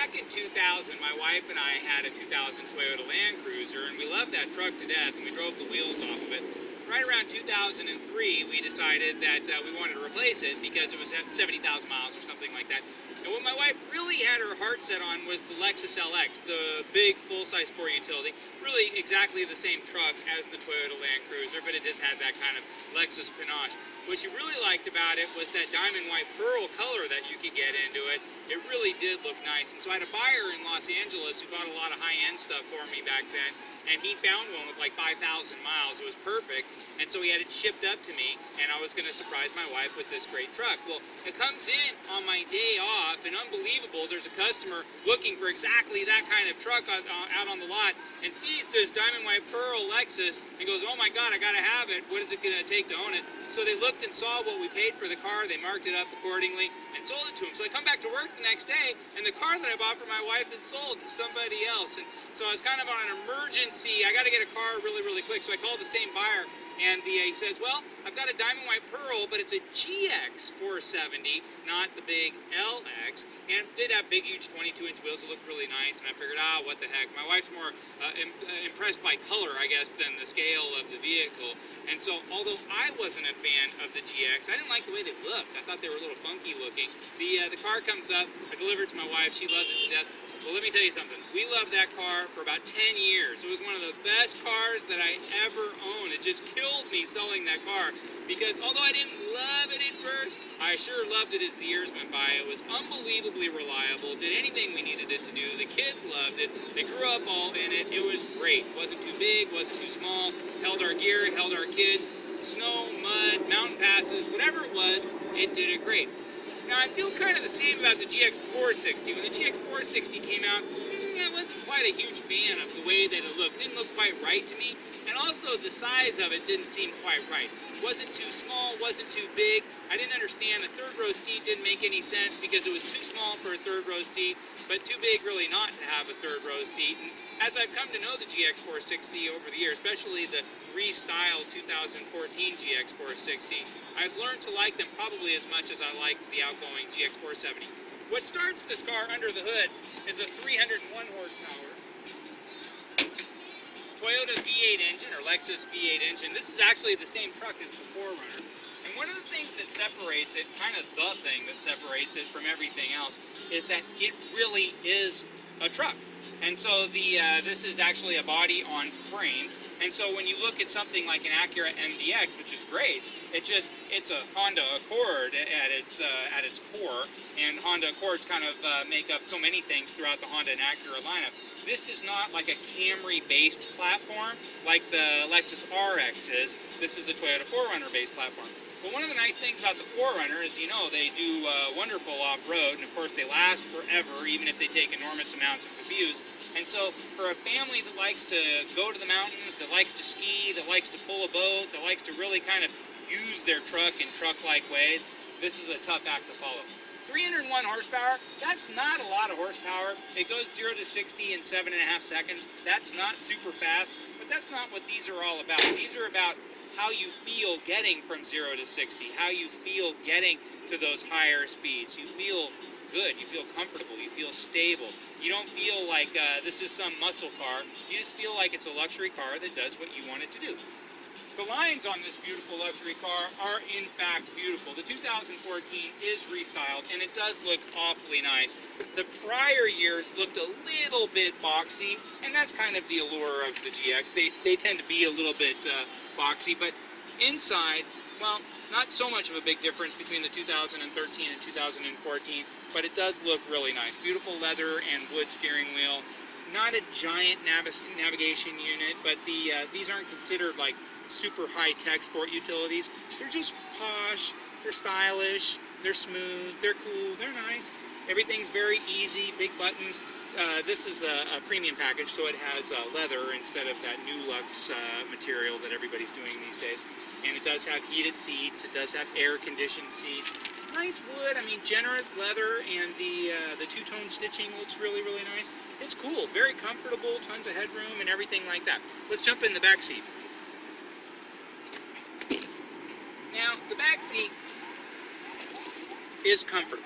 back in 2000, my wife and I had a 2000 Toyota Land Cruiser, and we loved that truck to death, and we drove the wheels off of it. Right around 2003, we decided that we wanted to replace it because it was at 70,000 miles or something like that. And what my wife really had her heart set on was the Lexus LX, the big full-size sport utility. Really exactly the same truck as the Toyota Land Cruiser, but it just had that kind of Lexus panache. What she really liked about it was that diamond white pearl color that you could get into it. It really did look nice. And so I had a buyer in Los Angeles who bought a lot of high-end stuff for me back then, and he found one with like 5,000 miles. It was perfect, and so he had it shipped up to me, and I was going to surprise my wife with this great truck. Well, it comes in on my day off, and unbelievable, there's a customer looking for exactly that kind of truck out on the lot, and sees this diamond white pearl Lexus, and goes, oh my God, I got to have it. What is it going to take to own it? So they looked and saw what we paid for the car, they marked it up accordingly, and sold it to him. So I come back to work the next day, and the car that I bought for my wife is sold to somebody else. And so I was kind of on an emergency. I got to get a car really, really quick. So I called the same buyer, and he says, well, I've got a diamond white pearl, but it's a GX460, not the big LX. And it did have big, huge 22-inch wheels. It looked really nice. And I figured, what the heck. My wife's more impressed by color, I guess, than the scale of the vehicle. And so, although I wasn't a fan of the GX, I didn't like the way they looked. I thought they were a little funky looking. The car comes up, I deliver it to my wife, she loves it to death. Well, let me tell you something. We loved that car for about 10 years. It was one of the best cars that I ever owned. It just killed me selling that car because although I didn't love it at first, I sure loved it as the years went by. It was unbelievably reliable, did anything we needed it to do. The kids loved it. They grew up all in it. It was great. Wasn't too big, wasn't too small. Held our gear, held our kids. Snow, mud, mountain passes, whatever it was, it did it great. Now, I feel kind of the same about the GX460. When the GX460 came out, I wasn't quite a huge fan of the way that it looked. It didn't look quite right to me. And also, the size of it didn't seem quite right. Wasn't too small, wasn't too big. I didn't understand. The third row seat didn't make any sense because it was too small for a third row seat, but too big really not to have a third row seat. And as I've come to know the GX460 over the years, especially the restyled 2014 GX460, I've learned to like them probably as much as I like the outgoing GX470. What starts this car under the hood is a 301 horsepower Toyota V8 engine, or Lexus V8 engine. This is actually the same truck as the 4Runner. And one of the things that separates it, kind of the thing that separates it from everything else, is that it really is a truck. And so this is actually a body on frame. And so when you look at something like an Acura MDX, which is great, it's a Honda Accord at its core, and Honda Accords kind of make up so many things throughout the Honda and Acura lineup. This is not like a Camry-based platform like the Lexus RX is. This is a Toyota 4Runner-based platform. But one of the nice things about the 4Runner is, they do wonderful off-road, and of course they last forever, even if they take enormous amounts of abuse. And so for a family that likes to go to the mountains, that likes to ski, that likes to pull a boat, that likes to really kind of use their truck in truck-like ways, this is a tough act to follow. 301 horsepower, that's not a lot of horsepower. It goes 0 to 60 in 7.5 seconds. That's not super fast, but that's not what these are all about. These are about how you feel getting from 0 to 60, how you feel getting to those higher speeds. You feel good, you feel comfortable, you feel stable. You don't feel like this is some muscle car. You just feel like it's a luxury car that does what you want it to do. The lines on this beautiful luxury car are in fact beautiful. The 2014 is restyled and it does look awfully nice. The prior years looked a little bit boxy, and that's kind of the allure of the GX. They tend to be a little bit boxy, but inside, well, not so much of a big difference between the 2013 and 2014, but it does look really nice. Beautiful leather and wood steering wheel. Not a giant navigation unit, but these aren't considered like super high-tech sport utilities. They're just posh, they're stylish, they're smooth, they're cool, they're nice. Everything's very easy, big buttons. This is a premium package, so it has leather instead of that new luxe material that everybody's doing these days. And it does have heated seats, it does have air-conditioned seats. Nice wood, I mean generous leather, and the two-tone stitching looks really, really nice. It's cool, very comfortable, tons of headroom and everything like that. Let's jump in the back seat. Now, the back seat is comfortable.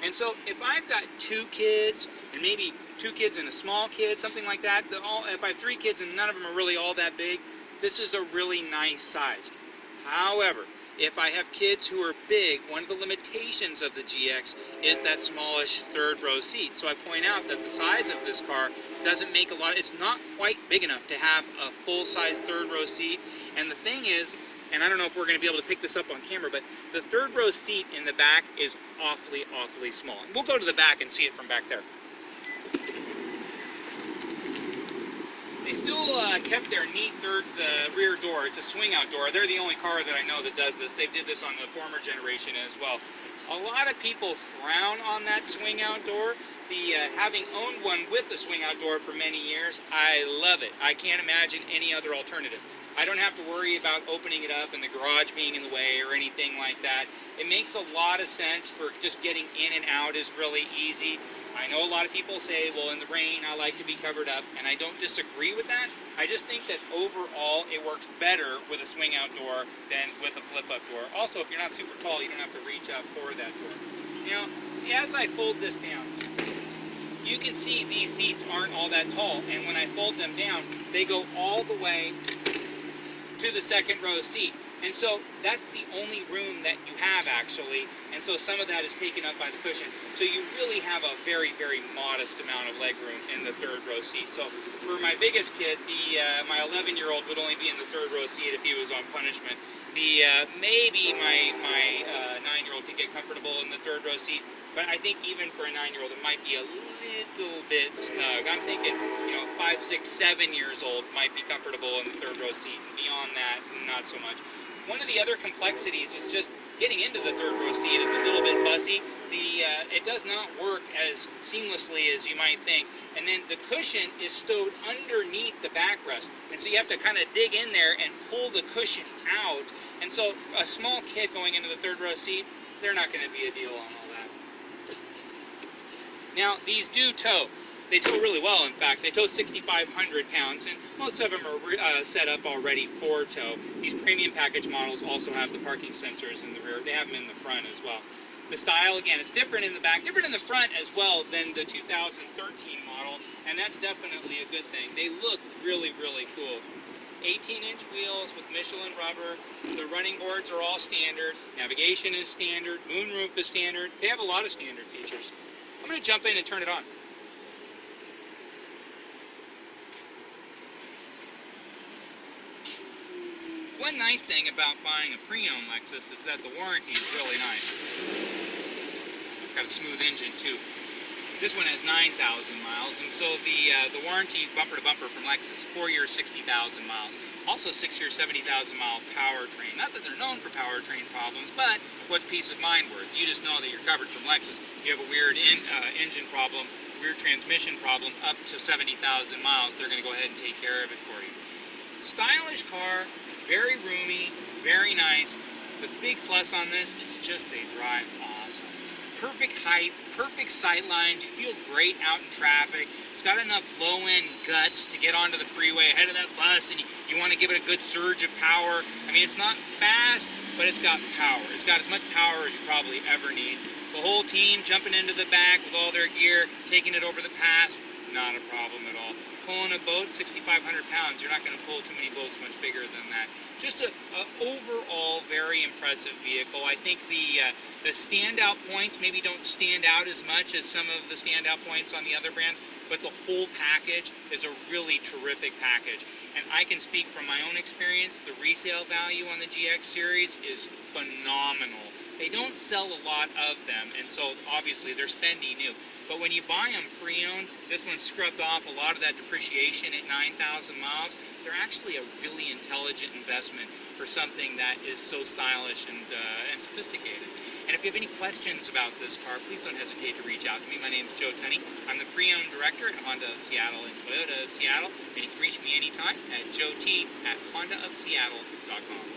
And so if I've got 2 kids and maybe 2 kids and a small kid, something like that, if I have 3 kids and none of them are really all that big, this is a really nice size. However, if I have kids who are big, one of the limitations of the GX is that smallish third row seat. So I point out that the size of this car doesn't make a lot, it's not quite big enough to have a full-size third row seat. And the thing is, and I don't know if we're going to be able to pick this up on camera, but the third row seat in the back is awfully, awfully small. And we'll go to the back and see it from back there. They still kept their neat the rear door. It's a swing-out door. They're the only car that I know that does this. They did this on the former generation as well. A lot of people frown on that swing-out door. Having owned one with the swing-out door for many years, I love it. I can't imagine any other alternative. I don't have to worry about opening it up and the garage being in the way or anything like that. It makes a lot of sense for just getting in and out is really easy. I know a lot of people say, well, in the rain, I like to be covered up, and I don't disagree with that. I just think that overall, it works better with a swing-out door than with a flip-up door. Also, if you're not super tall, you don't have to reach up for that door. Now, as I fold this down, you can see these seats aren't all that tall, and when I fold them down, they go all the way to the second row seat. And so that's the only room that you have, actually, and so some of that is taken up by the cushion. So you really have a very, very modest amount of leg room in the third row seat. So for my biggest kid, my 11-year-old would only be in the third row seat if he was on punishment. Maybe my 9-year-old could get comfortable in the third row seat, but I think even for a 9-year-old, it might be a little bit snug. I'm thinking, 5, 6, 7 years old might be comfortable in the third row seat, and beyond that, not so much. One of the other complexities is just getting into the third row seat is a little bit fussy. It does not work as seamlessly as you might think. And then the cushion is stowed underneath the backrest. And so you have to kind of dig in there and pull the cushion out. And so a small kid going into the third row seat, they're not going to be a deal on all that. Now, these do tow. They tow really well, in fact. They tow 6,500 pounds, and most of them are set up already for tow. These premium package models also have the parking sensors in the rear. They have them in the front as well. The style, again, it's different in the back, different in the front as well than the 2013 model, and that's definitely a good thing. They look really, really cool. 18-inch wheels with Michelin rubber. The running boards are all standard. Navigation is standard. Moonroof is standard. They have a lot of standard features. I'm going to jump in and turn it on. One nice thing about buying a pre-owned Lexus is that the warranty is really nice. Got a smooth engine too. This one has 9,000 miles, and so the warranty bumper to bumper from Lexus, 4 years, 60,000 miles. Also 6 years, 70,000 mile powertrain. Not that they're known for powertrain problems, but what's peace of mind worth? You just know that you're covered from Lexus. If you have a weird engine problem, weird transmission problem, up to 70,000 miles, they're going to go ahead and take care of it for you. Stylish car. Very roomy, very nice. The big plus on this is just they drive awesome. Perfect height, perfect sight lines. You feel great out in traffic. It's got enough low-end guts to get onto the freeway ahead of that bus, and you want to give it a good surge of power. I mean, it's not fast, but it's got power. It's got as much power as you probably ever need. The whole team jumping into the back with all their gear, taking it over the pass, not a problem at all. Pulling a boat, 6,500 pounds, you're not going to pull too many boats much bigger than that. Just a overall very impressive vehicle. I think the standout points maybe don't stand out as much as some of the standout points on the other brands, but the whole package is a really terrific package. And I can speak from my own experience, the resale value on the GX series is phenomenal. They don't sell a lot of them, and so obviously they're spendy new. But when you buy them pre-owned, this one's scrubbed off a lot of that depreciation at 9,000 miles. They're actually a really intelligent investment for something that is so stylish and sophisticated. And if you have any questions about this car, please don't hesitate to reach out to me. My name is Joe Tunney. I'm the pre-owned director at Honda of Seattle and Toyota of Seattle. And you can reach me anytime at joet@hondaofseattle.com.